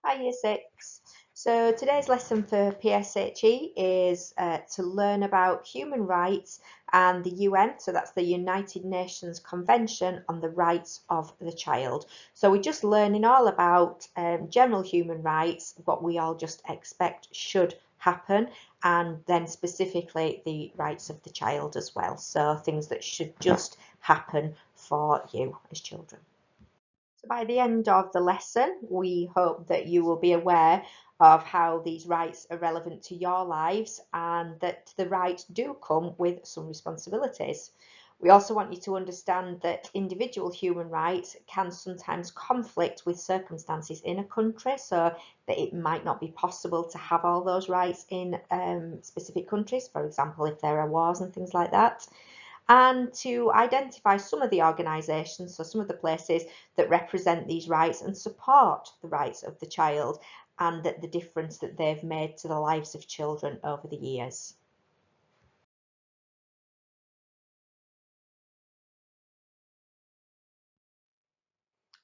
Hi, Year 6. So today's lesson for PSHE is to learn about human rights and the UN, so that's the United Nations Convention on the Rights of the Child. So we're just learning all about general human rights, what we all just expect should happen, and then specifically the rights of the child as well. So things that should just happen for you as children. So by the end of the lesson, we hope that you will be aware of how these rights are relevant to your lives and that the rights do come with some responsibilities. We also want you to understand that individual human rights can sometimes conflict with circumstances in a country, so that it might not be possible to have all those rights in specific countries, for example, if there are wars and things like that, and to identify some of the organisations, so some of the places that represent these rights and support the rights of the child and the difference that they've made to the lives of children over the years.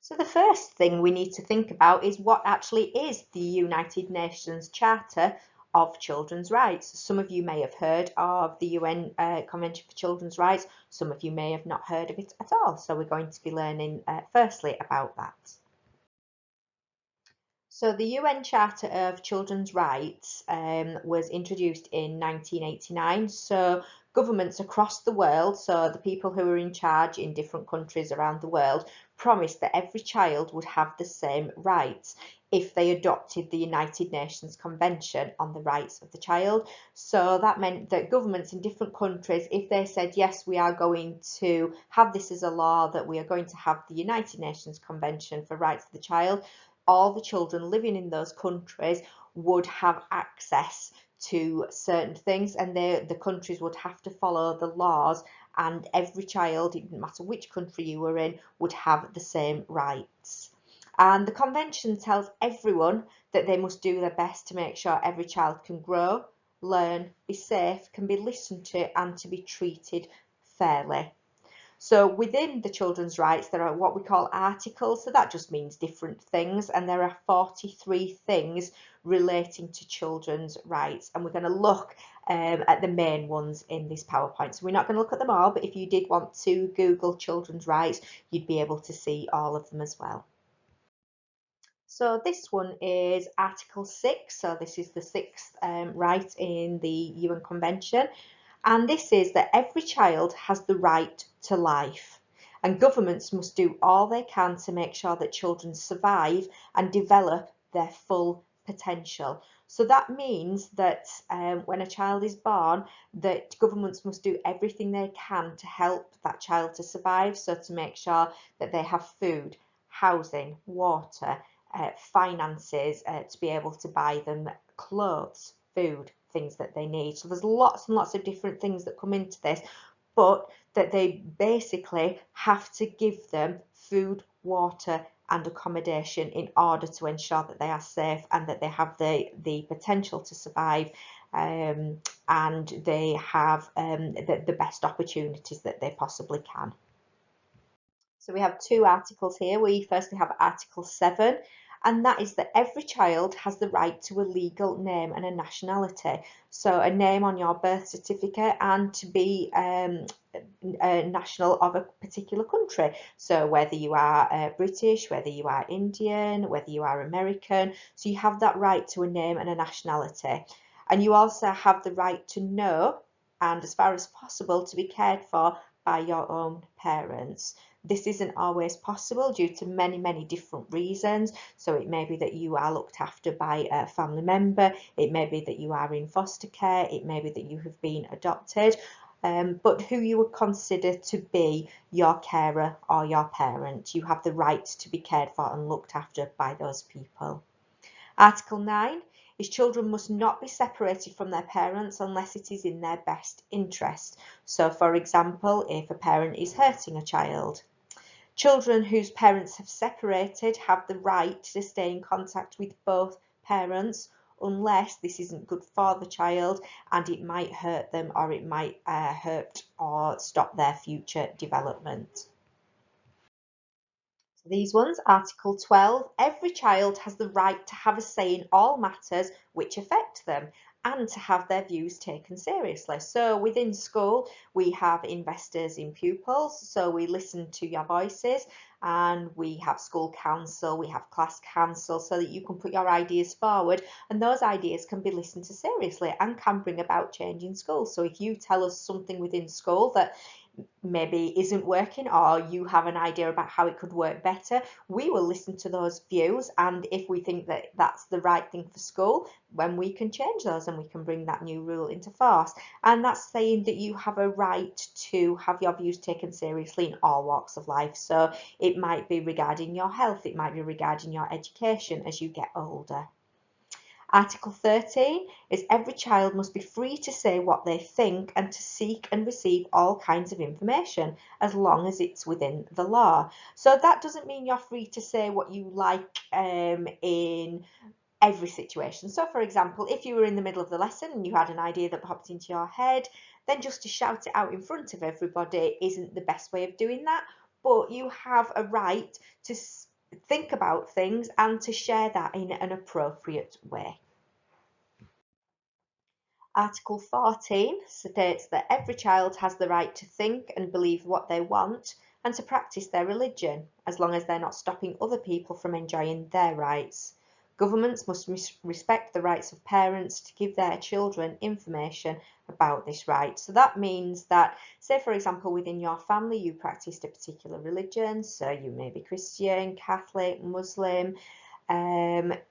So the first thing we need to think about is what actually is the United Nations Charter of Children's Rights. Some of you may have heard of the UN Convention for Children's Rights. Some of you may have not heard of it at all. So we're going to be learning firstly about that. So the UN Charter of Children's Rights was introduced in 1989. So governments across the world, so the people who are in charge in different countries around the world, promised that every child would have the same rights if they adopted the United Nations Convention on the Rights of the Child. So that meant that governments in different countries, if they said, yes, we are going to have this as a law, that we are going to have the United Nations Convention for Rights of the Child, all the children living in those countries would have access to certain things, and the countries would have to follow the laws, and every child, it didn't matter which country you were in, would have the same rights. And the convention tells everyone that they must do their best to make sure every child can grow, learn, be safe, can be listened to, and to be treated fairly. So within the children's rights, there are what we call articles. So that just means different things. And there are 43 things relating to children's rights. And we're going to look at the main ones in this PowerPoint. So we're not going to look at them all, but if you did want to Google children's rights, you'd be able to see all of them as well. So this one is Article 6. So this is the sixth right in the UN Convention. And this is that every child has the right to life, and governments must do all they can to make sure that children survive and develop their full potential. So that means that when a child is born, that governments must do everything they can to help that child to survive, so to make sure that they have food, housing, water, finances to be able to buy them clothes, food, things that they need. So there's lots and lots of different things that come into this, but that they basically have to give them food, water and accommodation in order to ensure that they are safe and that they have the potential to survive, and they have the best opportunities that they possibly can. So we have two articles here. We firstly have Article 7, and that is that every child has the right to a legal name and a nationality. So a name on your birth certificate, and to be a national of a particular country. So whether you are British, whether you are Indian, whether you are American, so you have that right to a name and a nationality. And you also have the right to know, and as far as possible, to be cared for by your own parents. This isn't always possible due to many different reasons. So it may be that you are looked after by a family member, it may be that you are in foster care, it may be that you have been adopted, but who you would consider to be your carer or your parent, you have the right to be cared for and looked after by those people. Article 9 is children must not be separated from their parents unless it is in their best interest. So for example, if a parent is hurting a child. Children whose parents have separated have the right to stay in contact with both parents unless this isn't good for the child and it might hurt them, or it might hurt or stop their future development. So These ones, Article 12, every child has the right to have a say in all matters which affect them and to have their views taken seriously. So within school, we have investors in pupils, so we listen to your voices, and we have school council, we have class council, so that you can put your ideas forward, and those ideas can be listened to seriously and can bring about change in school. So if you tell us something within school that maybe isn't working, or you have an idea about how it could work better, we will listen to those views, and if we think that that's the right thing for school, when we can change those and we can bring that new rule into force. And that's saying that you have a right to have your views taken seriously in all walks of life. So it might be regarding your health, it might be regarding your education as you get older. Article 13 is every child must be free to say what they think and to seek and receive all kinds of information as long as it's within the law. So that doesn't mean you're free to say what you like in every situation. So for example, if you were in the middle of the lesson and you had an idea that popped into your head, then just to shout it out in front of everybody isn't the best way of doing that, but you have a right to think about things and to share that in an appropriate way. Article 14 states that every child has the right to think and believe what they want and to practice their religion, as long as they're not stopping other people from enjoying their rights. Governments must respect the rights of parents to give their children information about this right. So that means that, say for example, within your family you practiced a particular religion, so you may be Christian, Catholic, Muslim,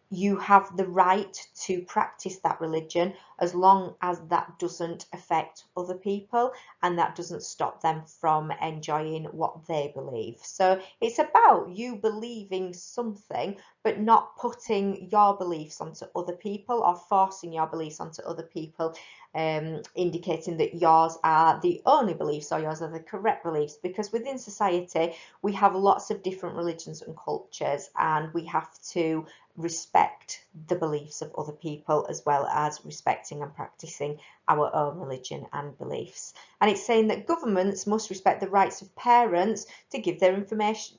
you have the right to practice that religion as long as that doesn't affect other people and that doesn't stop them from enjoying what they believe. So it's about you believing something but not putting your beliefs onto other people or forcing your beliefs onto other people, indicating that yours are the only beliefs or yours are the correct beliefs, because within society we have lots of different religions and cultures, and we have to respect the beliefs of other people as well as respecting and practicing our own religion and beliefs. And it's saying that governments must respect the rights of parents to give their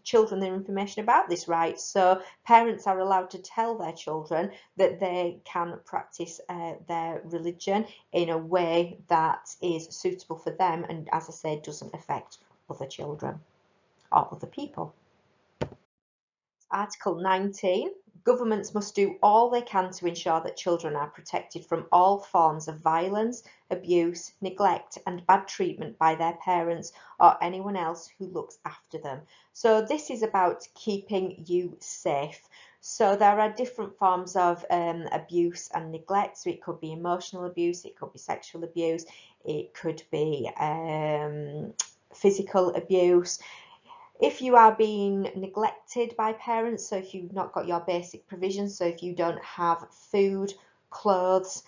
children their information about this right. So parents are allowed to tell their children that they can practice their religion in a way that is suitable for them and, as I said, doesn't affect other children or other people. Article 19, governments must do all they can to ensure that children are protected from all forms of violence, abuse, neglect and bad treatment by their parents or anyone else who looks after them. So this is about keeping you safe. So there are different forms of abuse and neglect. So it could be emotional abuse, it could be sexual abuse, it could be physical abuse. If you are being neglected by parents, so if you've not got your basic provisions, so if you don't have food, clothes,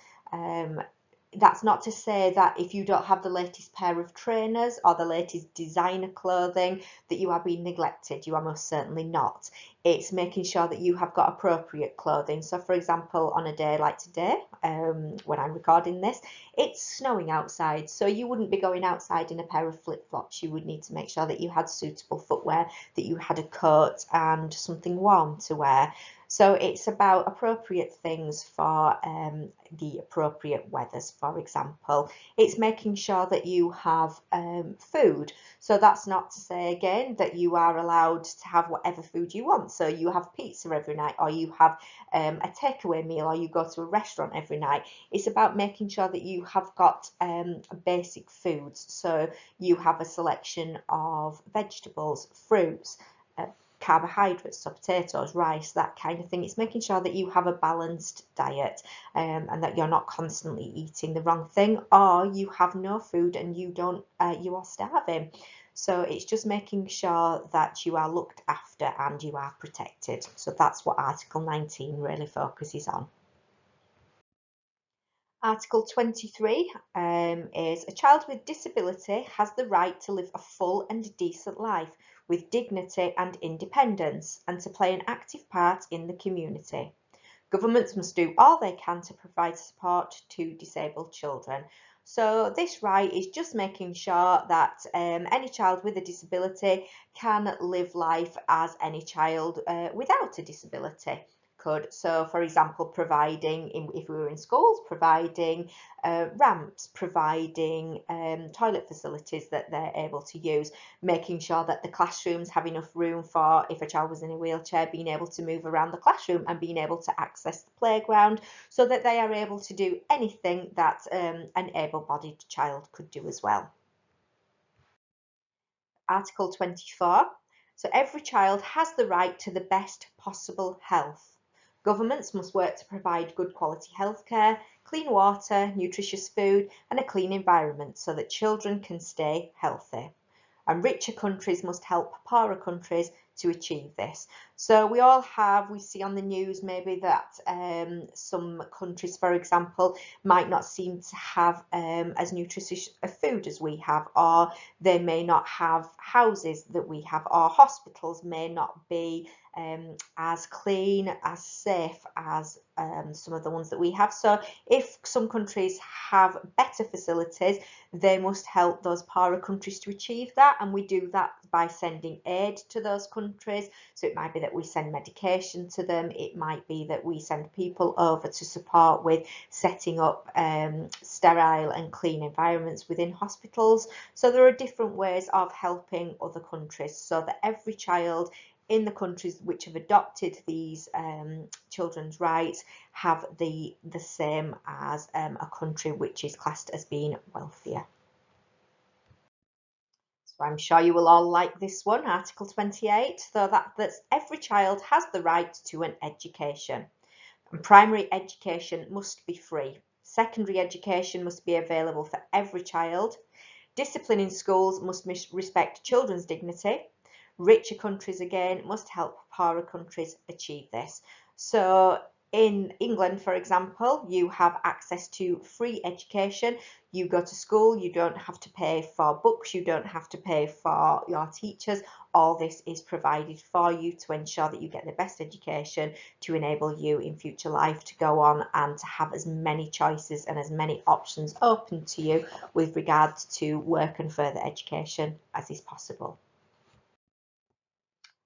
that's not to say that if you don't have the latest pair of trainers or the latest designer clothing that you are being neglected. You are most certainly not. It's making sure that you have got appropriate clothing. So for example, on a day like today, when I'm recording this, it's snowing outside, so you wouldn't be going outside in a pair of flip-flops. You would need to make sure that you had suitable footwear, that you had a coat and something warm to wear. So it's about appropriate things for the appropriate weathers, for example. It's making sure that you have food. So that's not to say, again, that you are allowed to have whatever food you want. So you have pizza every night, or you have a takeaway meal, or you go to a restaurant every night. It's about making sure that you have got basic foods. So you have a selection of vegetables, fruits, carbohydrates, so potatoes, rice, that kind of thing. It's making sure that you have a balanced diet and that you're not constantly eating the wrong thing, or you have no food and you are starving. So it's just making sure that you are looked after and you are protected. So that's what Article 19 really focuses on. Article 23 is a child with disability has the right to live a full and decent life with dignity and independence and to play an active part in the community. Governments must do all they can to provide support to disabled children. So this right is just making sure that any child with a disability can live life as any child without a disability could. So, for example, providing, if we were in schools, providing ramps, providing toilet facilities that they're able to use, making sure that the classrooms have enough room for, if a child was in a wheelchair, being able to move around the classroom and being able to access the playground so that they are able to do anything that an able-bodied child could do as well. Article 24. So every child has the right to the best possible health. Governments must work to provide good quality healthcare, clean water, nutritious food, and a clean environment so that children can stay healthy. And richer countries must help poorer countries to achieve this. So we see on the news maybe that some countries, for example, might not seem to have as nutritious a food as we have, or they may not have houses that we have, or hospitals may not be as clean, as safe as some of the ones that we have. So if some countries have better facilities, they must help those poorer countries to achieve that, and we do that by sending aid to those countries. So it might be that we send medication to them, it might be that we send people over to support with setting up sterile and clean environments within hospitals. So there are different ways of helping other countries so that every child in the countries which have adopted these children's rights have the same as a country which is classed as being wealthier. So I'm sure you will all like this one, Article 28, so that every child has the right to an education. And primary education must be free. Secondary education must be available for every child. Discipline in schools must respect children's dignity. Richer countries, again, must help poorer countries achieve this. So in England, for example, you have access to free education. You go to school, you don't have to pay for books, you don't have to pay for your teachers. All this is provided for you to ensure that you get the best education to enable you in future life to go on and to have as many choices and as many options open to you with regards to work and further education as is possible.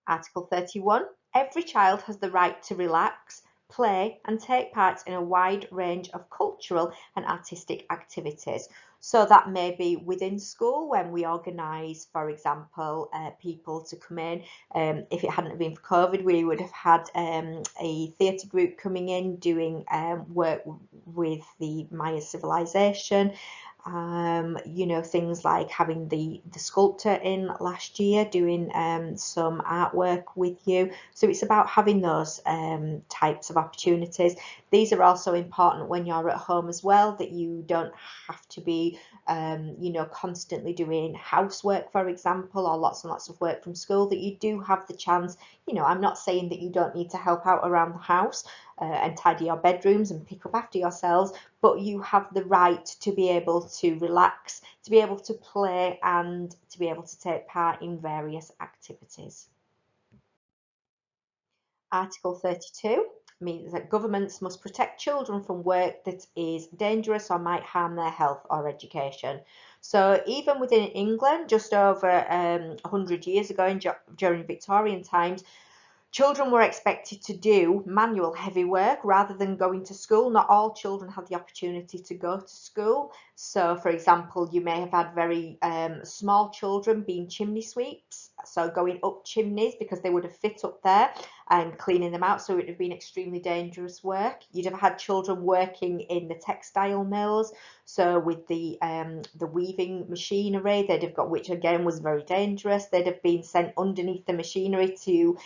Article 31. Every child has the right to relax, play and take part in a wide range of cultural and artistic activities. So that may be within school when we organise, for example, people to come in. If it hadn't been for COVID, we would have had a theatre group coming in doing work with the Maya civilization. Things like having the sculptor in last year doing some artwork with you. So it's about having those types of opportunities. These are also important when you're at home as well, that you don't have to be constantly doing housework, for example, or lots and lots of work from school, that you do have the chance. I'm not saying that you don't need to help out around the house and tidy your bedrooms and pick up after yourselves, but you have the right to be able to relax, to be able to play, and to be able to take part in various activities. Article 32 means that governments must protect children from work that is dangerous or might harm their health or education. So even within England, just over 100 years ago, during Victorian times, children were expected to do manual heavy work rather than going to school. Not all children had the opportunity to go to school. So, for example, you may have had very small children being chimney sweeps, so going up chimneys because they would have fit up there and cleaning them out. So it would have been extremely dangerous work. You'd have had children working in the textile mills, so with the weaving machinery, they'd have got, which again was very dangerous. They'd have been sent underneath the machinery to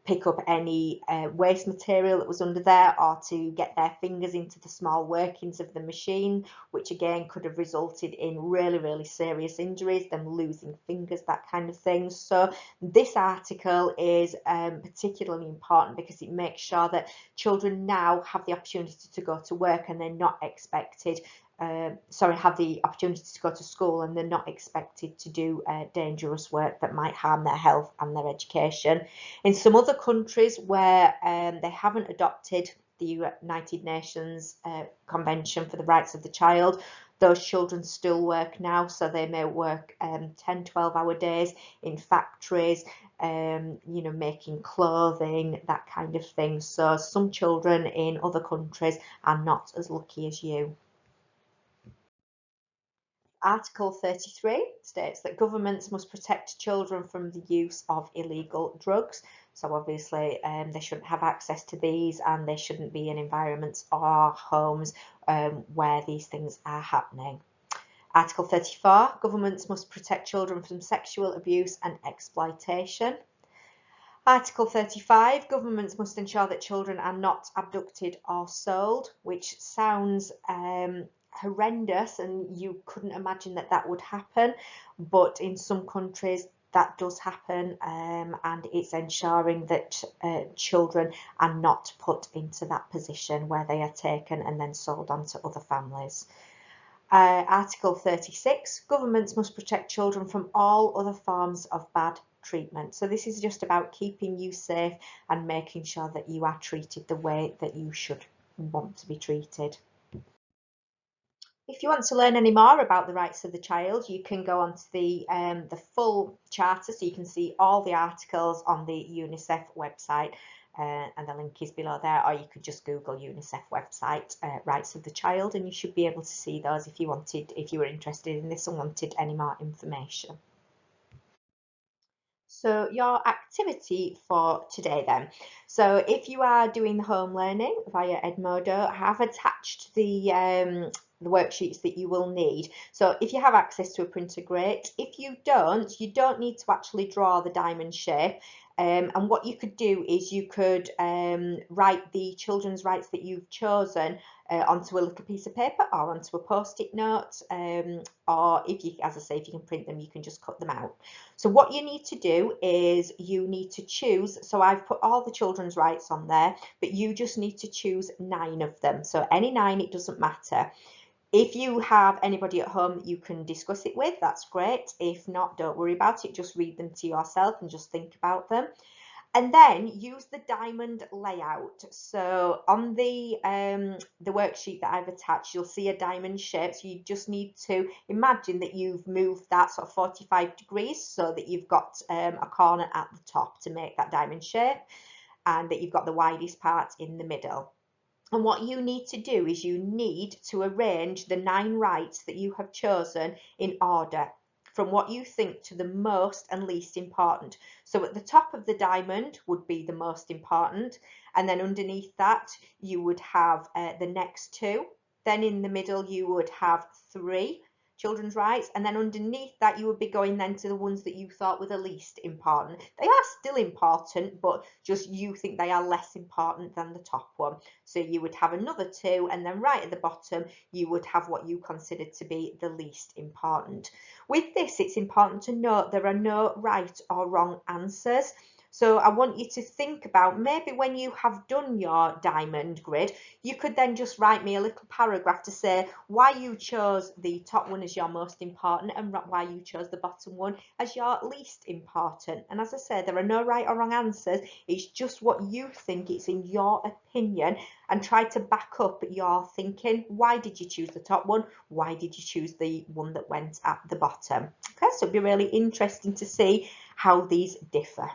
pick up any waste material that was under there, or to get their fingers into the small workings of the machine, which again could have resulted in really, really serious injuries, them losing fingers, that kind of thing. So this article is particularly important because it makes sure that children now have the opportunity to go to work and they're not expected have the opportunity to go to school and they're not expected to do dangerous work that might harm their health and their education. In some other countries where they haven't adopted the United Nations Convention for the Rights of the Child, those children still work now, so they may work 10, 12-hour days in factories, making clothing, that kind of thing. So some children in other countries are not as lucky as you. Article 33 states that governments must protect children from the use of illegal drugs. So obviously they shouldn't have access to these, and they shouldn't be in environments or homes where these things are happening. Article 34, governments must protect children from sexual abuse and exploitation. Article 35, governments must ensure that children are not abducted or sold, which sounds horrendous, and you couldn't imagine that that would happen, but in some countries that does happen, and it's ensuring that children are not put into that position where they are taken and then sold on to other families. Article 36, governments must protect children from all other forms of bad treatment. So this is just about keeping you safe and making sure that you are treated the way that you should want to be treated. If you want to learn any more about the rights of the child, you can go onto the full charter, so you can see all the articles on the UNICEF website, and the link is below there, or you could just Google UNICEF website rights of the child, and you should be able to see those if you were interested in this and wanted any more information. So your activity for today then. So if you are doing the home learning via Edmodo, I have attached the worksheets that you will need. So if you have access to a printer, great. If you don't need to actually draw the diamond shape. And what you could do is you could write the children's rights that you've chosen onto a little piece of paper or onto a post-it note, or if you, as I say, if you can print them, you can just cut them out. So what you need to do is you need to choose, so I've put all the children's rights on there, but you just need to choose 9 of them. So any 9, it doesn't matter. If you have anybody at home that you can discuss it with, that's great. If not, don't worry about it. Just read them to yourself and just think about them. And then use the diamond layout. So on the worksheet that I've attached, you'll see a diamond shape. So you just need to imagine that you've moved that sort of 45 degrees so that you've got a corner at the top to make that diamond shape, and that you've got the widest part in the middle. And what you need to do is you need to arrange the 9 rights that you have chosen in order, from what you think to the most and least important. So at the top of the diamond would be the most important, and then underneath that you would have the next 2. Then in the middle you would have 3 children's rights, and then underneath that you would be going then to the ones that you thought were the least important. They are still important, but just you think they are less important than the top one. So you would have another 2, and then right at the bottom you would have what you considered to be the least important. With this, it's important to note there are no right or wrong answers. So I want you to think about, maybe when you have done your diamond grid, you could then just write me a little paragraph to say why you chose the top one as your most important and why you chose the bottom one as your least important. And as I said, there are no right or wrong answers. It's just what you think, it's in your opinion, and try to back up your thinking. Why did you choose the top one? Why did you choose the one that went at the bottom? Okay, so it'd be really interesting to see how these differ.